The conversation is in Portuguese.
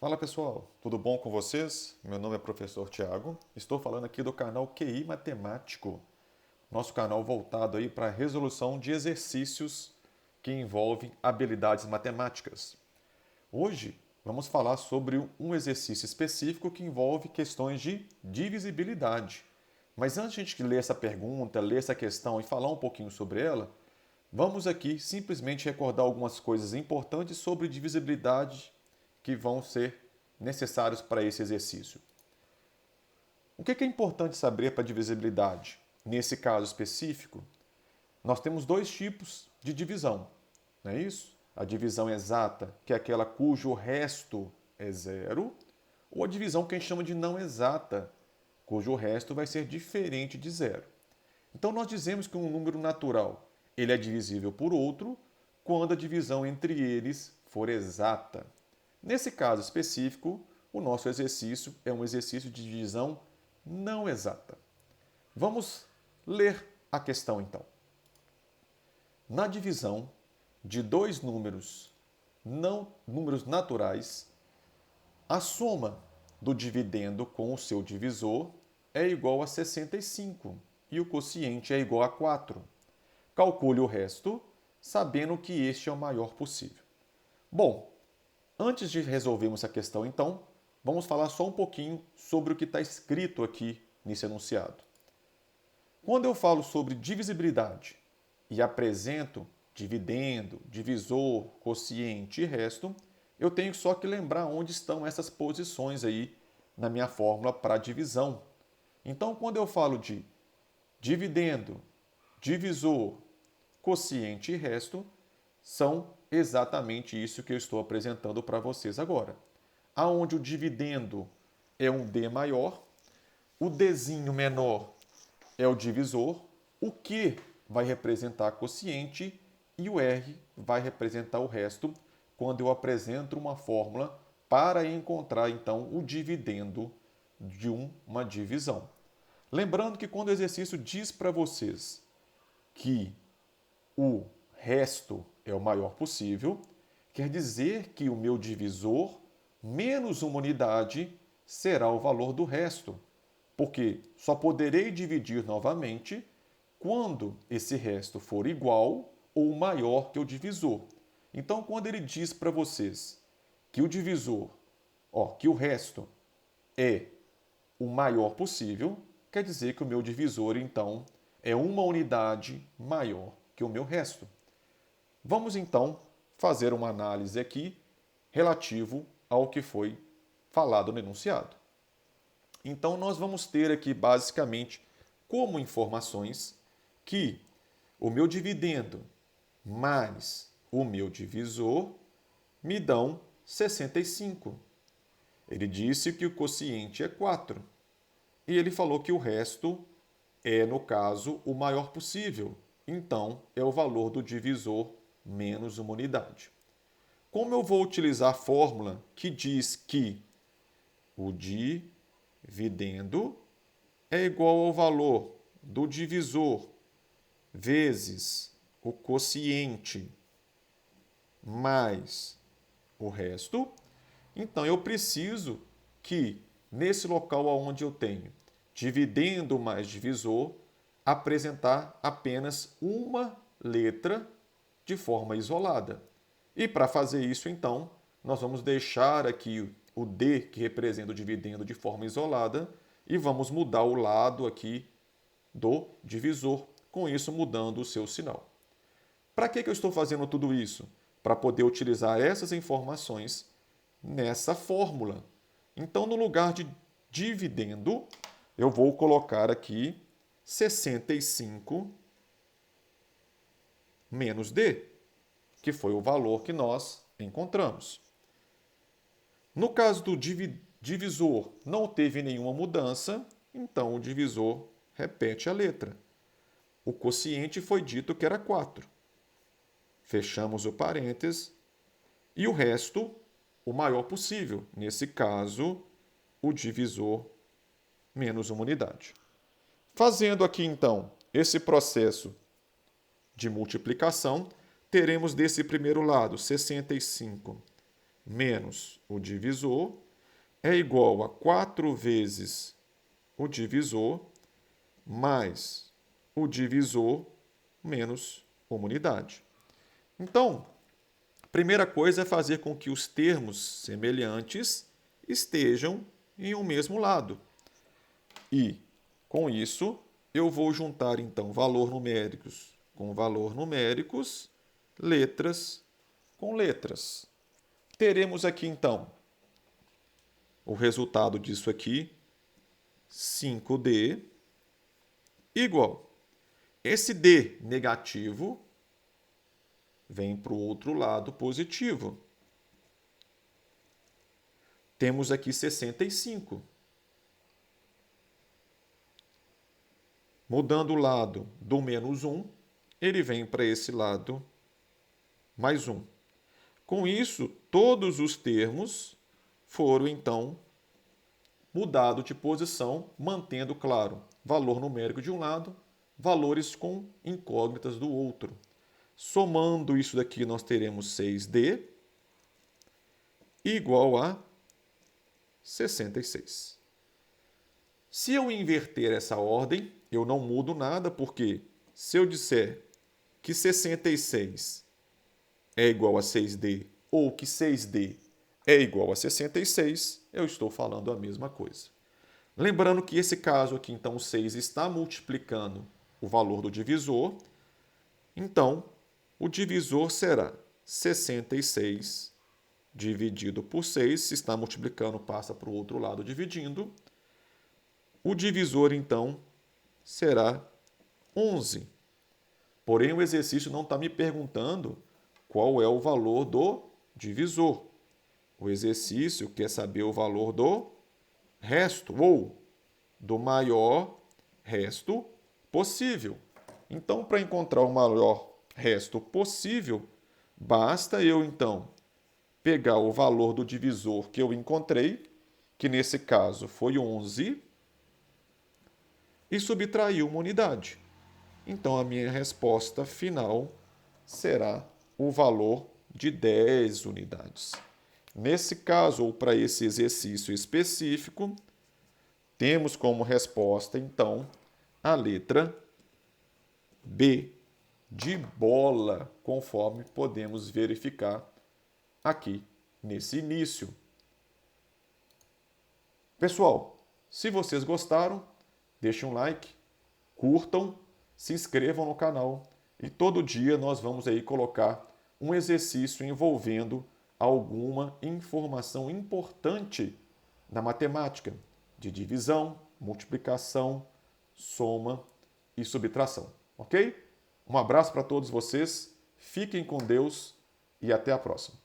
Fala pessoal, tudo bom com vocês? Meu nome é professor Tiago, estou falando aqui do canal QI Matemático, nosso canal voltado aí para a resolução de exercícios que envolvem habilidades matemáticas. Hoje vamos falar sobre um exercício específico que envolve questões de divisibilidade. Mas antes de a gente ler essa pergunta, ler essa questão e falar um pouquinho sobre ela, vamos aqui simplesmente recordar algumas coisas importantes sobre divisibilidade que vão ser necessários para esse exercício. O que é importante saber para a divisibilidade? Nesse caso específico, nós temos dois tipos de divisão, não é isso? A divisão exata, que é aquela cujo resto é zero, ou a divisão que a gente chama de não exata, cujo resto vai ser diferente de zero. Então nós dizemos que um número natural ele é divisível por outro quando a divisão entre eles for exata. Nesse caso específico, o nosso exercício é um exercício de divisão não exata. Vamos ler a questão então. Na divisão de dois números naturais, a soma do dividendo com o seu divisor é igual a 65 e o quociente é igual a 4. Calcule o resto, sabendo que este é o maior possível. Bom, antes de resolvermos essa questão, então, vamos falar só um pouquinho sobre o que está escrito aqui nesse enunciado. Quando eu falo sobre divisibilidade e apresento dividendo, divisor, quociente e resto, eu tenho só que lembrar onde estão essas posições aí na minha fórmula para divisão. Então, quando eu falo de dividendo, divisor, quociente e resto, são exatamente isso que eu estou apresentando para vocês agora. Aonde o dividendo é um D maior, o Dzinho menor é o divisor, o Q vai representar quociente e o R vai representar o resto quando eu apresento uma fórmula para encontrar então o dividendo de uma divisão. Lembrando que quando o exercício diz para vocês que o resto é o maior possível, quer dizer que o meu divisor menos uma unidade será o valor do resto, porque só poderei dividir novamente quando esse resto for igual ou maior que o divisor. Então, quando ele diz para vocês que o divisor, que o resto é o maior possível, quer dizer que o meu divisor, então, é uma unidade maior que o meu resto. Vamos, então, fazer uma análise aqui relativo ao que foi falado no enunciado. Então, nós vamos ter aqui, basicamente, como informações que o meu dividendo mais o meu divisor me dão 65. Ele disse que o quociente é 4. E ele falou que o resto é, no caso, o maior possível. Então, é o valor do divisor menos uma unidade. Como eu vou utilizar a fórmula que diz que o dividendo é igual ao valor do divisor vezes o quociente mais o resto, então eu preciso que nesse local onde eu tenho dividendo mais divisor, apresentar apenas uma letra de forma isolada. E para fazer isso, então, nós vamos deixar aqui o D, que representa o dividendo, de forma isolada, e vamos mudar o lado aqui do divisor, com isso mudando o seu sinal. Para que eu estou fazendo tudo isso? Para poder utilizar essas informações nessa fórmula. Então, no lugar de dividendo, eu vou colocar aqui 65 menos D, que foi o valor que nós encontramos. No caso do divisor, não teve nenhuma mudança, então o divisor repete a letra. O quociente foi dito que era 4. Fechamos o parênteses e o resto, o maior possível. Nesse caso, o divisor menos uma unidade. Fazendo aqui, então, esse processo de multiplicação, teremos desse primeiro lado 65 menos o divisor é igual a 4 vezes o divisor mais o divisor menos uma unidade. Então, a primeira coisa é fazer com que os termos semelhantes estejam em um mesmo lado. E, com isso, eu vou juntar, então, valor numéricos com valor numéricos, letras com letras. Teremos aqui, então, o resultado disso aqui, 5D, igual. Esse D negativo vem para o outro lado positivo. Temos aqui 65. Mudando o lado do menos 1, ele vem para esse lado mais 1. Com isso, todos os termos foram, então, mudados de posição, mantendo, claro, valor numérico de um lado, valores com incógnitas do outro. Somando isso daqui, nós teremos 6D igual a 66. Se eu inverter essa ordem, eu não mudo nada, porque se eu disser que 66 é igual a 6D ou que 6D é igual a 66, eu estou falando a mesma coisa. Lembrando que esse caso aqui, então, o 6 está multiplicando o valor do divisor, então, o divisor será 66 dividido por 6. Se está multiplicando, passa para o outro lado dividindo. O divisor, então, será 11. Porém, o exercício não está me perguntando qual é o valor do divisor. O exercício quer saber o valor do resto, ou do maior resto possível. Então, para encontrar o maior resto possível, basta eu, então, pegar o valor do divisor que eu encontrei, que nesse caso foi 11, e subtrair uma unidade. Então, a minha resposta final será o valor de 10 unidades. Nesse caso, ou para esse exercício específico, temos como resposta, então, a letra B, de bola, conforme podemos verificar aqui nesse início. Pessoal, se vocês gostaram, deixem um like, curtam, se inscrevam no canal e todo dia nós vamos aí colocar um exercício envolvendo alguma informação importante na matemática, de divisão, multiplicação, soma e subtração, ok? Um abraço para todos vocês, fiquem com Deus e até a próxima.